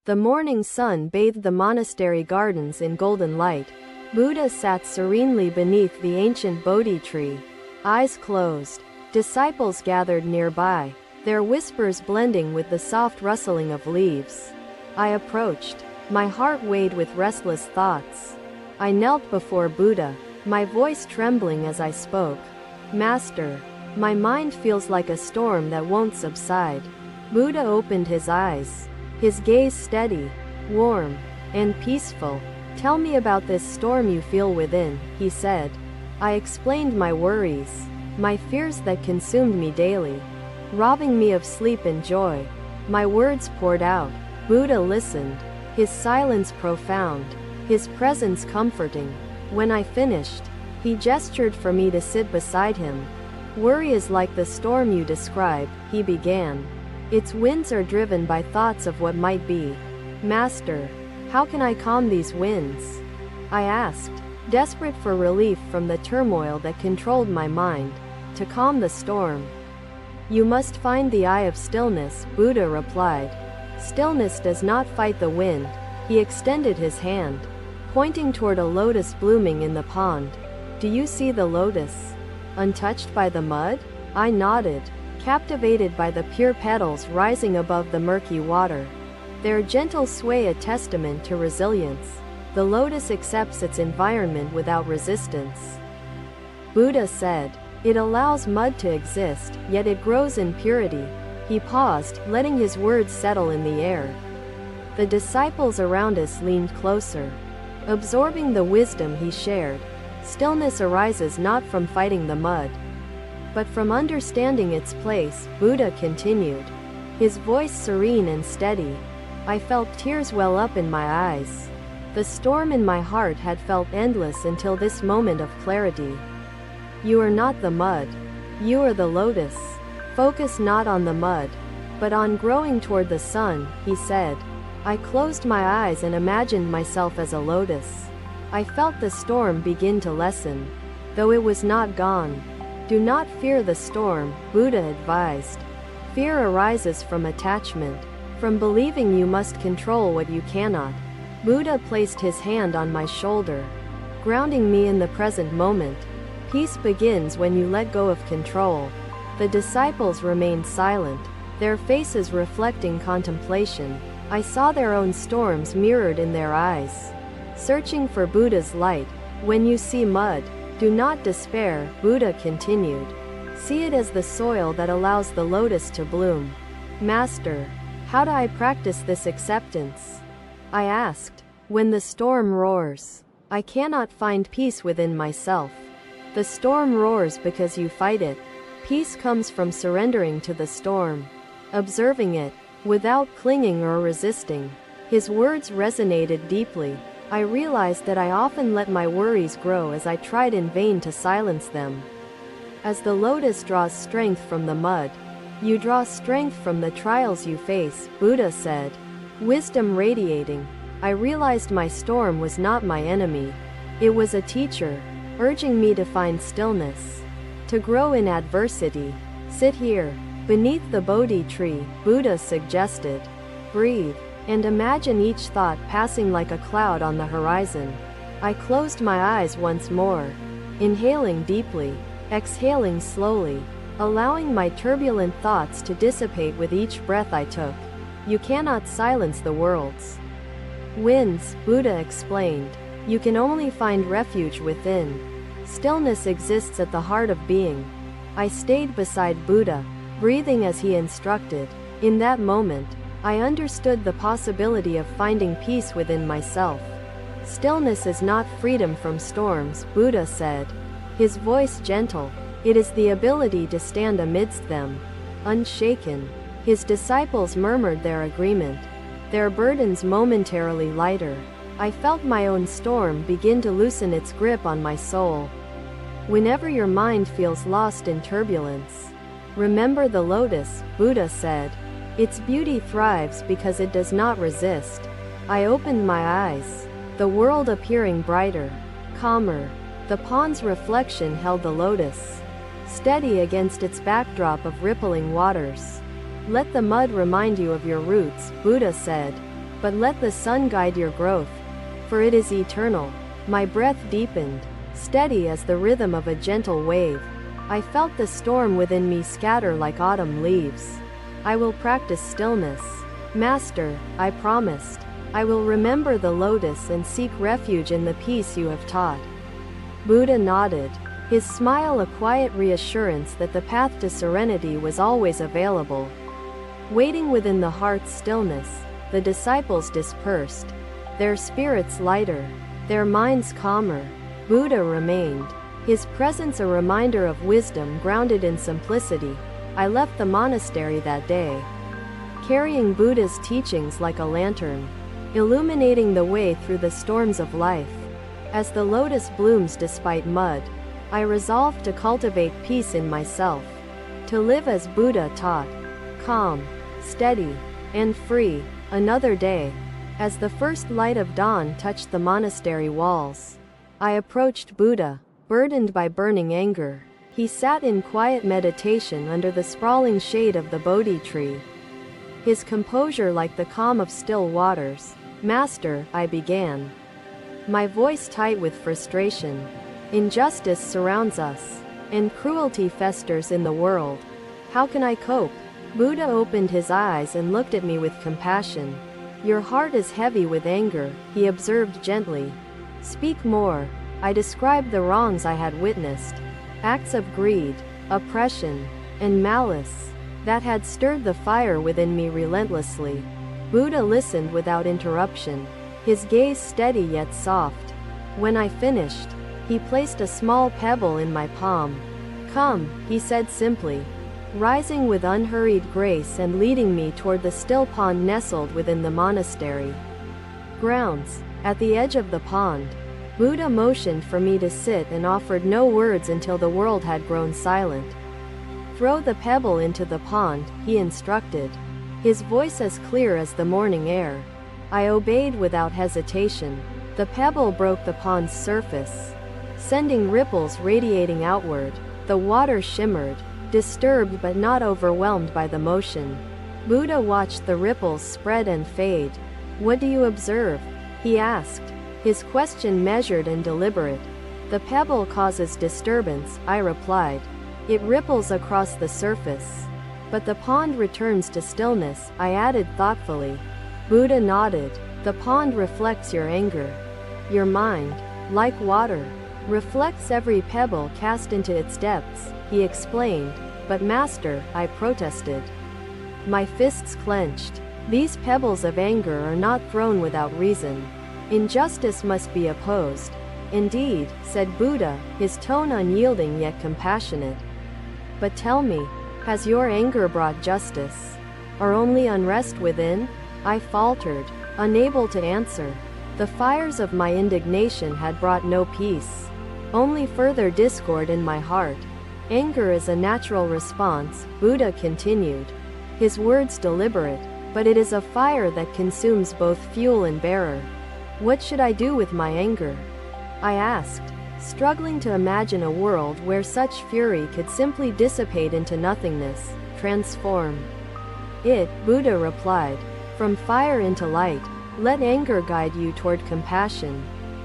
The morning sun bathed the monastery gardens in golden light. Buddha sat serenely beneath the ancient Bodhi tree, eyes closed. Disciples gathered nearby, their whispers blending with the soft rustling of leaves. I approached, my heart weighed with restless thoughts. I knelt before Buddha, my voice trembling as I spoke. Master, my mind feels like a storm that won't subside. Buddha opened his eyes, his gaze steady, warm, and peaceful. Tell me about this storm you feel within, he said. I explained my worries, my fears that consumed me daily, robbing me of sleep and joy. My words poured out. Buddha listened, his silence profound, his presence comforting. When I finished, he gestured for me to sit beside him. Worry is like the storm you describe, he began. Its winds are driven by thoughts of what might be. Master, how can I calm these winds? I asked, desperate for relief from the turmoil that controlled my mind. To calm the storm, you must find the eye of stillness, Buddha replied. Stillness does not fight the wind. He extended his hand, pointing toward a lotus blooming in the pond. Do you see the lotus, untouched by the mud? I nodded, captivated by the pure petals rising above the murky water. Their gentle sway a testament to resilience. The lotus accepts its environment without resistance. Buddha said, it allows mud to exist, yet it grows in purity. He paused, letting his words settle in the air. The disciples around us leaned closer, absorbing the wisdom he shared. Stillness arises not from fighting the mud, but from understanding its place, Buddha continued, his voice serene and steady. I felt tears well up in my eyes. The storm in my heart had felt endless until this moment of clarity. You are not the mud. You are the lotus. Focus not on the mud, but on growing toward the sun, he said. I closed my eyes and imagined myself as a lotus. I felt the storm begin to lessen, though it was not gone. Do not fear the storm, Buddha advised. Fear arises from attachment, from believing you must control what you cannot. Buddha placed his hand on my shoulder, grounding me in the present moment. Peace begins when you let go of control. The disciples remained silent, their faces reflecting contemplation. I saw their own storms mirrored in their eyes, searching for Buddha's light. When you see mud, do not despair, Buddha continued. See it as the soil that allows the lotus to bloom. Master, how do I practice this acceptance? I asked. When the storm roars, I cannot find peace within myself. The storm roars because you fight it. Peace comes from surrendering to the storm, observing it, without clinging or resisting. His words resonated deeply. I realized that I often let my worries grow as I tried in vain to silence them. As the lotus draws strength from the mud, you draw strength from the trials you face, Buddha said, wisdom radiating. I realized my storm was not my enemy. It was a teacher, urging me to find stillness, to grow in adversity. Sit here, beneath the Bodhi tree, Buddha suggested. Breathe, and imagine each thought passing like a cloud on the horizon. I closed my eyes once more, inhaling deeply, exhaling slowly, allowing my turbulent thoughts to dissipate with each breath I took. You cannot silence the world's winds, Buddha explained. You can only find refuge within. Stillness exists at the heart of being. I stayed beside Buddha, breathing as he instructed. In that moment, I understood the possibility of finding peace within myself. Stillness is not freedom from storms, Buddha said, his voice gentle. It is the ability to stand amidst them, unshaken. His disciples murmured their agreement, their burdens momentarily lighter. I felt my own storm begin to loosen its grip on my soul. Whenever your mind feels lost in turbulence, remember the lotus, Buddha said. Its beauty thrives because it does not resist. I opened my eyes, the world appearing brighter, calmer. The pond's reflection held the lotus, steady against its backdrop of rippling waters. Let the mud remind you of your roots, Buddha said. but let the sun guide your growth, for it is eternal. My breath deepened, steady as the rhythm of a gentle wave. I felt the storm within me scatter like autumn leaves. I will practice stillness. Master, I promised. I will remember the lotus and seek refuge in the peace you have taught. Buddha nodded, his smile a quiet reassurance that the path to serenity was always available. Waiting within the heart's stillness, the disciples dispersed, their spirits lighter, their minds calmer. Buddha remained, his presence a reminder of wisdom grounded in simplicity. I left the monastery that day, carrying Buddha's teachings like a lantern, illuminating the way through the storms of life. As the lotus blooms despite mud, I resolved to cultivate peace in myself, to live as Buddha taught, calm, steady, and free. Another day, as the first light of dawn touched the monastery walls, I approached Buddha, burdened by burning anger. He sat in quiet meditation under the sprawling shade of the Bodhi tree, his composure like the calm of still waters. Master, I began, my voice tight with frustration. Injustice surrounds us, and cruelty festers in the world. How can I cope? Buddha opened his eyes and looked at me with compassion. Your heart is heavy with anger, he observed gently. Speak more. I described the wrongs I had witnessed, acts of greed, oppression, and malice that had stirred the fire within me relentlessly. Buddha listened without interruption, his gaze steady yet soft. When I finished, he placed a small pebble in my palm. Come, he said simply, rising with unhurried grace and leading me toward the still pond nestled within the monastery grounds. At the edge of the pond, Buddha motioned for me to sit and offered no words until the world had grown silent. Throw the pebble into the pond, he instructed, his voice as clear as the morning air. I obeyed without hesitation. The pebble broke the pond's surface, sending ripples radiating outward. The water shimmered, disturbed but not overwhelmed by the motion. Buddha watched the ripples spread and fade. What do you observe? He asked, his question measured and deliberate. The pebble causes disturbance, I replied. It ripples across the surface, but the pond returns to stillness, I added thoughtfully. Buddha nodded. The pond reflects your anger. Your mind, like water, reflects every pebble cast into its depths, he explained. But Master, I protested, my fists clenched. These pebbles of anger are not thrown without reason. Injustice must be opposed. Indeed, said Buddha, his tone unyielding yet compassionate. But tell me, has your anger brought justice, or only unrest within? I faltered, unable to answer. The fires of my indignation had brought no peace, only further discord in my heart. Anger is a natural response, Buddha continued, his words deliberate, but it is a fire that consumes both fuel and bearer. What should I do with my anger? I asked, struggling to imagine a world where such fury could simply dissipate into nothingness, transform it. Buddha replied, from fire into light. Let anger guide you toward compassion,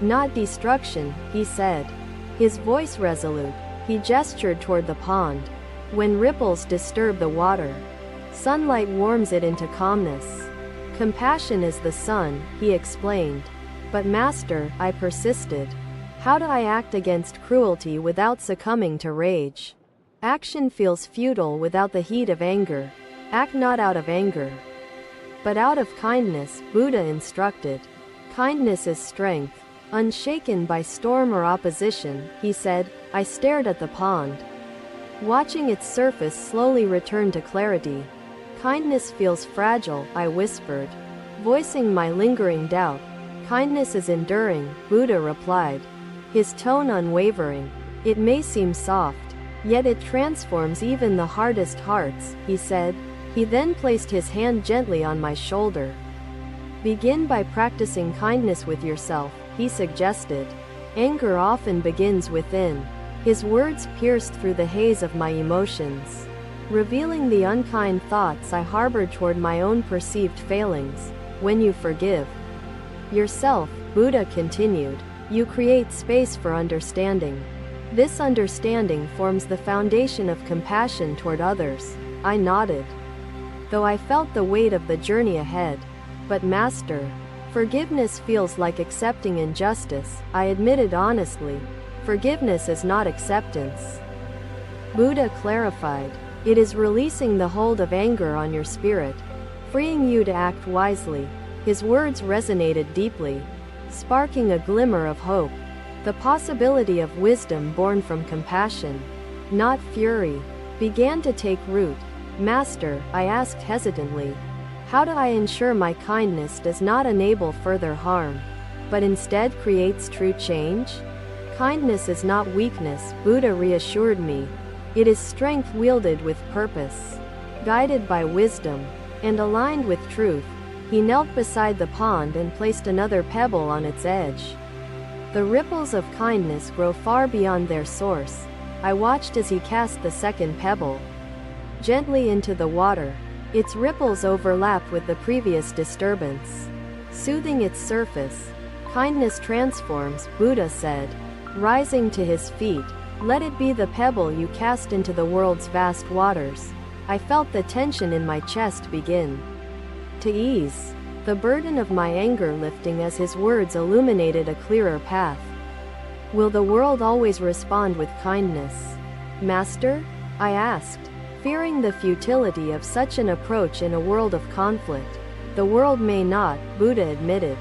not destruction, he said, his voice resolute. He gestured toward the pond. When ripples disturb the water, sunlight warms it into calmness. Compassion is the sun, he explained. But Master, I persisted, how do I act against cruelty without succumbing to rage? Action feels futile without the heat of anger. Act not out of anger, but out of kindness, Buddha instructed. Kindness is strength, unshaken by storm or opposition, he said. I stared at the pond, watching its surface slowly return to clarity. Kindness feels fragile, I whispered, voicing my lingering doubt. Kindness is enduring, Buddha replied, his tone unwavering. It may seem soft, yet it transforms even the hardest hearts, he said. He then placed his hand gently on my shoulder. Begin by practicing kindness with yourself, he suggested. Anger often begins within. His words pierced through the haze of my emotions, revealing the unkind thoughts I harbored toward my own perceived failings. When you forgive yourself, Buddha continued, you create space for understanding. This understanding forms the foundation of compassion toward others. I nodded, though I felt the weight of the journey ahead. But Master, forgiveness feels like accepting injustice, I admitted honestly. Forgiveness is not acceptance. Buddha clarified, it is releasing the hold of anger on your spirit, freeing you to act wisely. His words resonated deeply, sparking a glimmer of hope. The possibility of wisdom born from compassion, not fury, began to take root. Master, I asked hesitantly, how do I ensure my kindness does not enable further harm, but instead creates true change? Kindness is not weakness, Buddha reassured me. It is strength wielded with purpose. Guided by wisdom, and aligned with truth, he knelt beside the pond and placed another pebble on its edge. The ripples of kindness grow far beyond their source. I watched as he cast the second pebble gently into the water. Its ripples overlapped with the previous disturbance, soothing its surface. Kindness transforms, Buddha said, rising to his feet. Let it be the pebble you cast into the world's vast waters. I felt the tension in my chest begin to ease, the burden of my anger lifting as his words illuminated a clearer path. Will the world always respond with kindness, Master? I asked, fearing the futility of such an approach in a world of conflict. The world may not, Buddha admitted,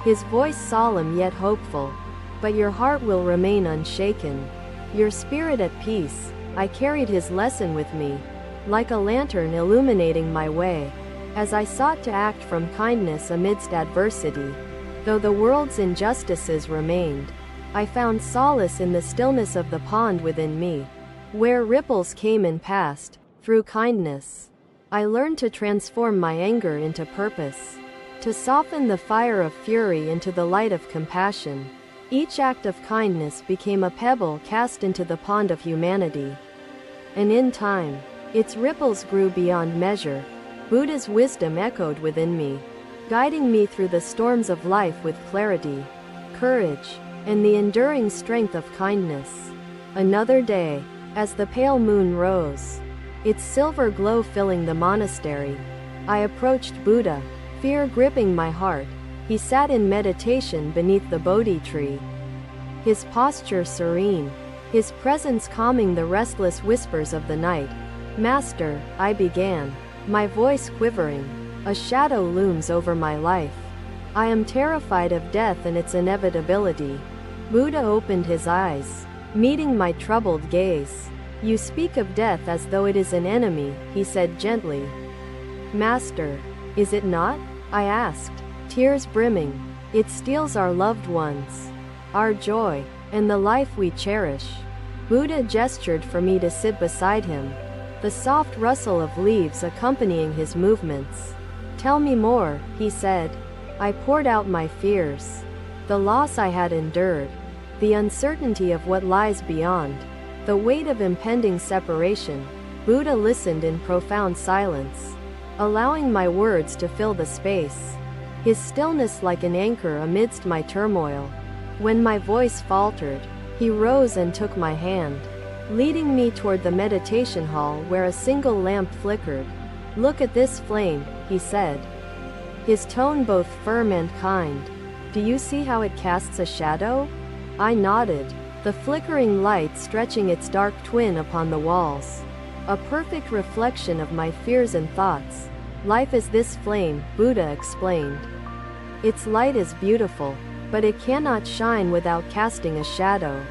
his voice solemn yet hopeful, but your heart will remain unshaken, your spirit at peace. I carried his lesson with me, like a lantern illuminating my way, as I sought to act from kindness amidst adversity. Though the world's injustices remained, I found solace in the stillness of the pond within me, where ripples came and passed. Through kindness, I learned to transform my anger into purpose, to soften the fire of fury into the light of compassion. Each act of kindness became a pebble cast into the pond of humanity. And in time, its ripples grew beyond measure. Buddha's wisdom echoed within me, guiding me through the storms of life with clarity, courage, and the enduring strength of kindness. Another day, as the pale moon rose, its silver glow filling the monastery, I approached Buddha, fear gripping my heart. He sat in meditation beneath the Bodhi tree, his posture serene, his presence calming the restless whispers of the night. Master, I began, my voice quivering, a shadow looms over my life. I am terrified of death and its inevitability. Buddha opened his eyes, meeting my troubled gaze. You speak of death as though it is an enemy, he said gently. Master, is it not? I asked, tears brimming. It steals our loved ones, our joy, and the life we cherish. Buddha gestured for me to sit beside him, the soft rustle of leaves accompanying his movements. Tell me more, he said. I poured out my fears, the loss I had endured, the uncertainty of what lies beyond, the weight of impending separation. Buddha listened in profound silence, allowing my words to fill the space, his stillness like an anchor amidst my turmoil. When my voice faltered, he rose and took my hand, leading me toward the meditation hall where a single lamp flickered. Look at this flame, he said, his tone both firm and kind. Do you see how it casts a shadow? I nodded, the flickering light stretching its dark twin upon the walls, a perfect reflection of my fears and thoughts. Life is this flame, Buddha explained. Its light is beautiful, but it cannot shine without casting a shadow.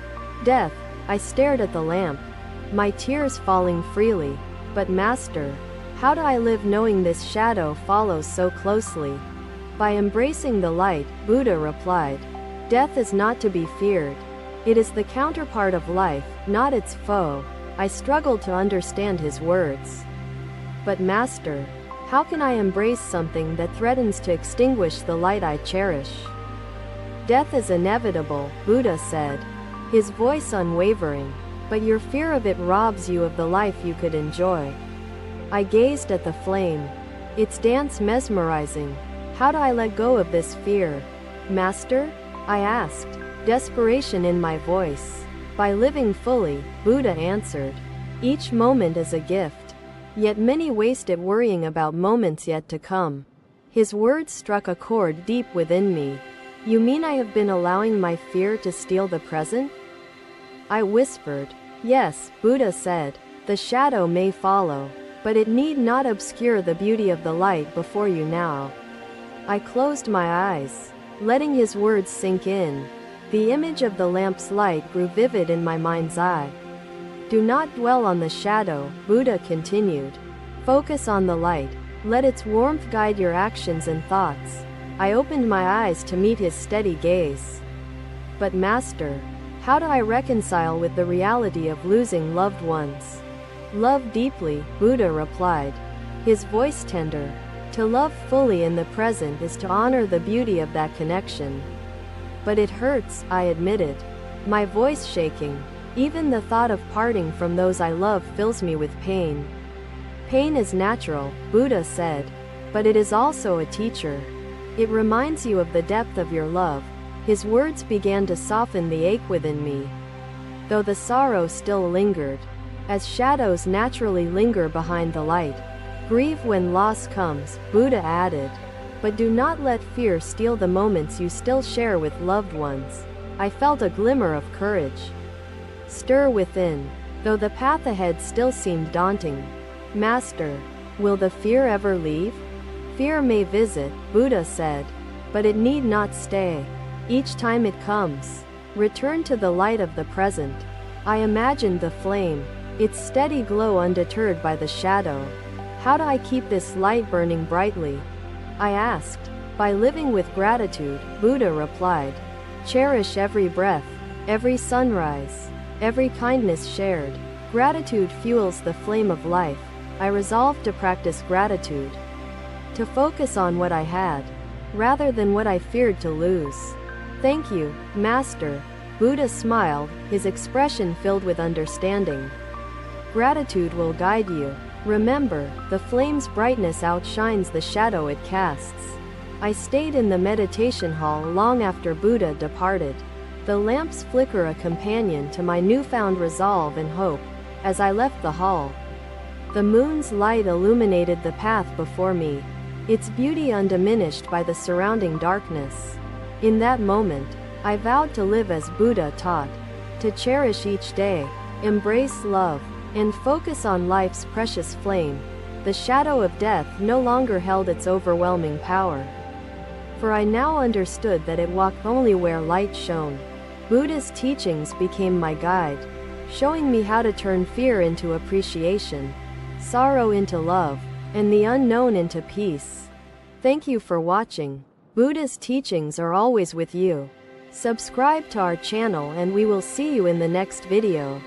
Death, I stared at the lamp, my tears falling freely. But Master, how do I live knowing this shadow follows so closely? By embracing the light, Buddha replied. Death is not to be feared. It is the counterpart of life, not its foe. I struggled to understand his words. But Master, how can I embrace something that threatens to extinguish the light I cherish? Death is inevitable, Buddha said, his voice unwavering, but your fear of it robs you of the life you could enjoy. I gazed at the flame, its dance mesmerizing. How do I let go of this fear? Master? I asked, desperation in my voice. By living fully, Buddha answered. Each moment is a gift. Yet many waste it worrying about moments yet to come. His words struck a chord deep within me. You mean I have been allowing my fear to steal the present? I whispered. Yes, Buddha said. The shadow may follow, but it need not obscure the beauty of the light before you now. I closed my eyes, letting his words sink in. The image of the lamp's light grew vivid in my mind's eye. Do not dwell on the shadow, Buddha continued. Focus on the light. Let its warmth guide your actions and thoughts. I opened my eyes to meet his steady gaze. But Master, how do I reconcile with the reality of losing loved ones? Love deeply, Buddha replied, his voice tender. To love fully in the present is to honor the beauty of that connection. But it hurts, I admitted, my voice shaking. Even the thought of parting from those I love fills me with pain. Pain is natural, Buddha said, but it is also a teacher. It reminds you of the depth of your love. His words began to soften the ache within me, though the sorrow still lingered, as shadows naturally linger behind the light. Grieve when loss comes, Buddha added, but do not let fear steal the moments you still share with loved ones. I felt a glimmer of courage stir within, though the path ahead still seemed daunting. Master, will the fear ever leave? Fear may visit, Buddha said, but it need not stay. Each time it comes, return to the light of the present. I imagined the flame, its steady glow undeterred by the shadow. How do I keep this light burning brightly? I asked. By living with gratitude, Buddha replied. Cherish every breath, every sunrise, every kindness shared. Gratitude fuels the flame of life. I resolved to practice gratitude, to focus on what I had, rather than what I feared to lose. Thank you, Master. Buddha smiled, his expression filled with understanding. Gratitude will guide you. Remember, the flame's brightness outshines the shadow it casts. I stayed in the meditation hall long after Buddha departed. The lamp's flicker a companion to my newfound resolve and hope. As I left the hall, the moon's light illuminated the path before me, its beauty undiminished by the surrounding darkness. In that moment, I vowed to live as Buddha taught, to cherish each day, embrace love, and focus on life's precious flame. The shadow of death no longer held its overwhelming power, for I now understood that it walked only where light shone. Buddha's teachings became my guide, showing me how to turn fear into appreciation, sorrow into love, and the unknown into peace. Thank you for watching. Buddha's teachings are always with you. Subscribe to our channel and we will see you in the next video.